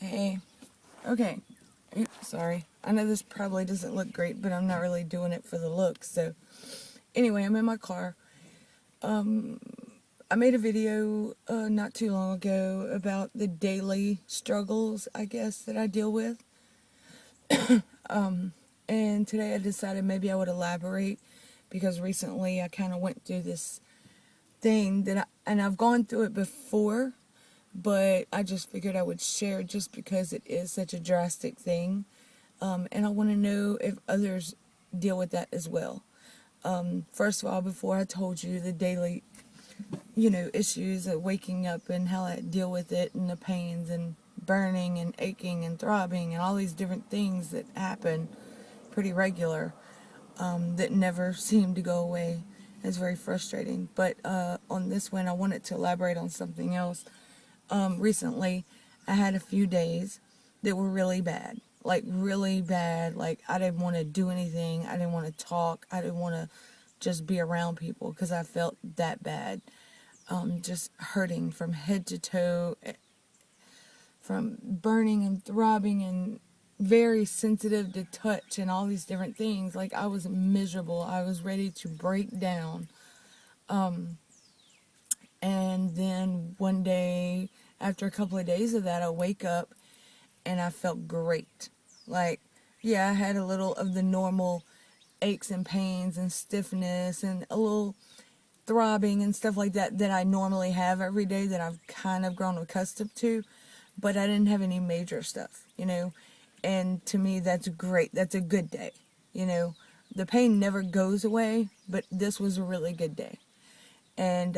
Hey, okay. Oops, sorry. I know this probably doesn't look great, but I'm not really doing it for the look. So, anyway, I'm in my car. I made a video not too long ago about the daily struggles, I guess, that I deal with. And today I decided maybe I would elaborate because recently I kind of went through this thing and I've gone through it before, but I just figured I would share just because it is such a drastic thing. And I want to know if others deal with that as well. First of all, before I told you the daily, issues of waking up and how I deal with it and the pains and burning and aching and throbbing and all these different things that happen pretty regular, that never seem to go away. It's very frustrating. But on this one, I wanted to elaborate on something else. Recently, I had a few days that were really bad. Like, really bad. Like, I didn't want to do anything. I didn't want to talk. I didn't want to just be around people because I felt that bad. Just hurting from head to toe, from burning and throbbing and very sensitive to touch and all these different things. Like, I was miserable. I was ready to break down. And then one day, after a couple of days of that, I wake up and I felt great. Like, yeah, I had a little of the normal aches and pains and stiffness and a little throbbing and stuff like that that I normally have every day that I've kind of grown accustomed to, but I didn't have any major stuff. And to me, that's great. That's a good day. The pain never goes away, but this was a really good day. And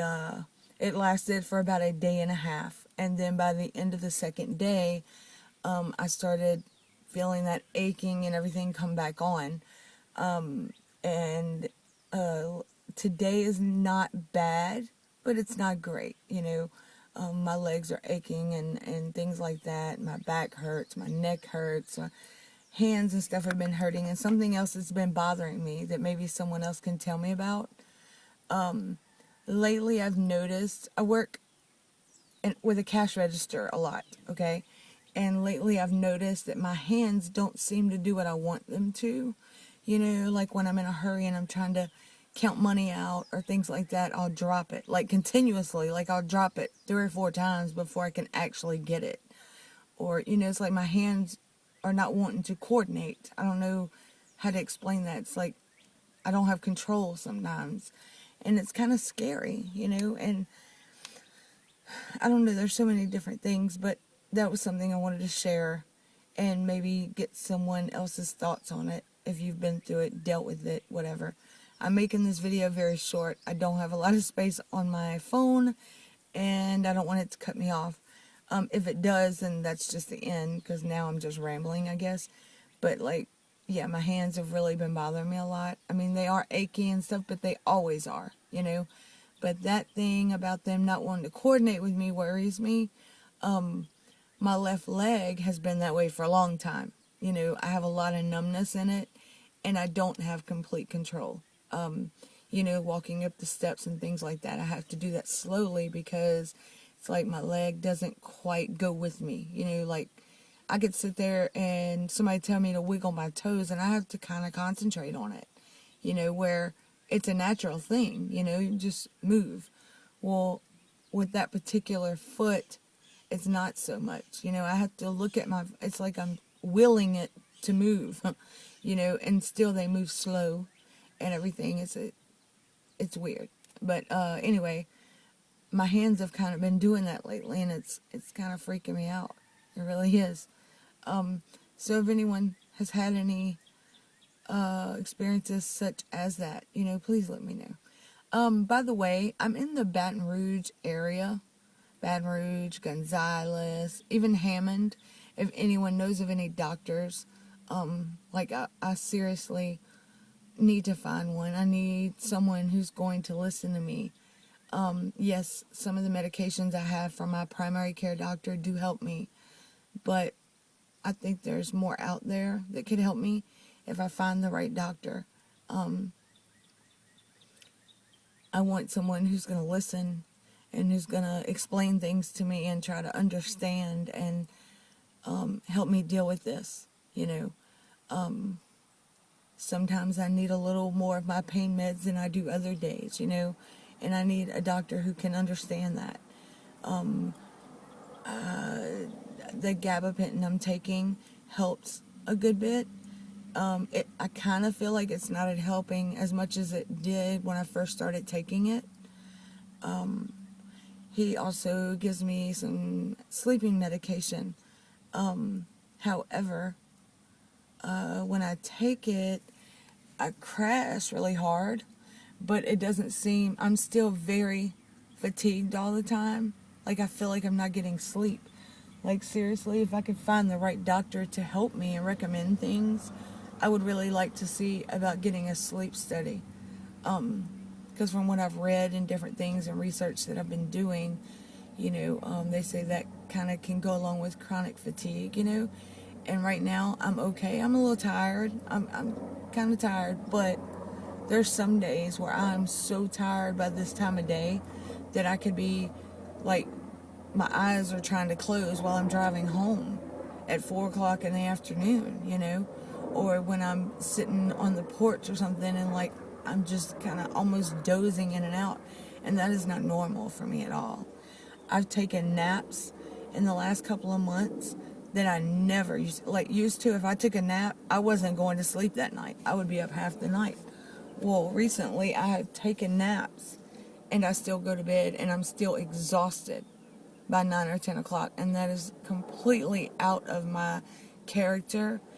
it lasted for about a day and a half. And then by the end of the second day, I started feeling that aching and everything come back on. And today is not bad, but it's not great. My legs are aching and things like that. My back hurts, my neck hurts, my hands and stuff have been hurting. And something else that's been bothering me that maybe someone else can tell me about. Lately, I've noticed I work with a cash register a lot, okay? And lately I've noticed that my hands don't seem to do what I want them to. Like when I'm in a hurry and I'm trying to count money out or things like that, I'll drop it. Like continuously, like I'll drop it 3 or 4 times before I can actually get it. Or, it's like my hands are not wanting to coordinate. I don't know how to explain that. It's like I don't have control sometimes. And it's kind of scary. And I don't know, there's so many different things, but that was something I wanted to share and maybe get someone else's thoughts on it if you've been through it, dealt with it, whatever. I'm making this video very short. I don't have a lot of space on my phone and I don't want it to cut me off. If it does, then that's just the end because now I'm just rambling, I guess. But yeah, my hands have really been bothering me a lot. I mean, they are achy and stuff, but they always are. But that thing about them not wanting to coordinate with me worries me. My left leg has been that way for a long time. I have a lot of numbness in it, and I don't have complete control. Walking up the steps and things like that, I have to do that slowly because it's like my leg doesn't quite go with me. Like I could sit there and somebody tell me to wiggle my toes, and I have to kind of concentrate on it. Where it's a natural thing, you just move. Well, with that particular foot, it's not so much. I have to look at it's like I'm willing it to move, and still they move slow and everything. It's weird. But anyway, my hands have kind of been doing that lately, and it's kind of freaking me out. It really is. So if anyone has had any experiences such as that, please let me know. By the way, I'm in the Baton Rouge area. Baton Rouge, Gonzales, even Hammond. If anyone knows of any doctors, I seriously need to find one. I need someone who's going to listen to me. Yes, some of the medications I have from my primary care doctor do help me, but I think there's more out there that could help me if I find the right doctor. I want someone who's going to listen and who's going to explain things to me and try to understand and me deal with this, Sometimes I need a little more of my pain meds than I do other days, and I need a doctor who can understand that. The gabapentin I'm taking helps a good bit. I kind of feel like it's not helping as much as it did when I first started taking it. He also gives me some sleeping medication. However, when I take it, I crash really hard, but it doesn't seem, I'm still very fatigued all the time. Like, I feel like I'm not getting sleep. Like, seriously, if I could find the right doctor to help me and recommend things, I would really like to see about getting a sleep study. Because from what I've read and different things and research that I've been doing, they say that kind of can go along with chronic fatigue, And right now, I'm okay. I'm a little tired. I'm kind of tired, but there's some days where I'm so tired by this time of day that I could be like, my eyes are trying to close while I'm driving home at 4 o'clock in the afternoon, or when I'm sitting on the porch or something and like I'm just kind of almost dozing in and out, and that is not normal for me at all. I've taken naps in the last couple of months that I never used to. If I took a nap, I wasn't going to sleep that night. I would be up half the night. Well, recently I have taken naps and I still go to bed and I'm still exhausted by 9 or 10 o'clock, and that is completely out of my character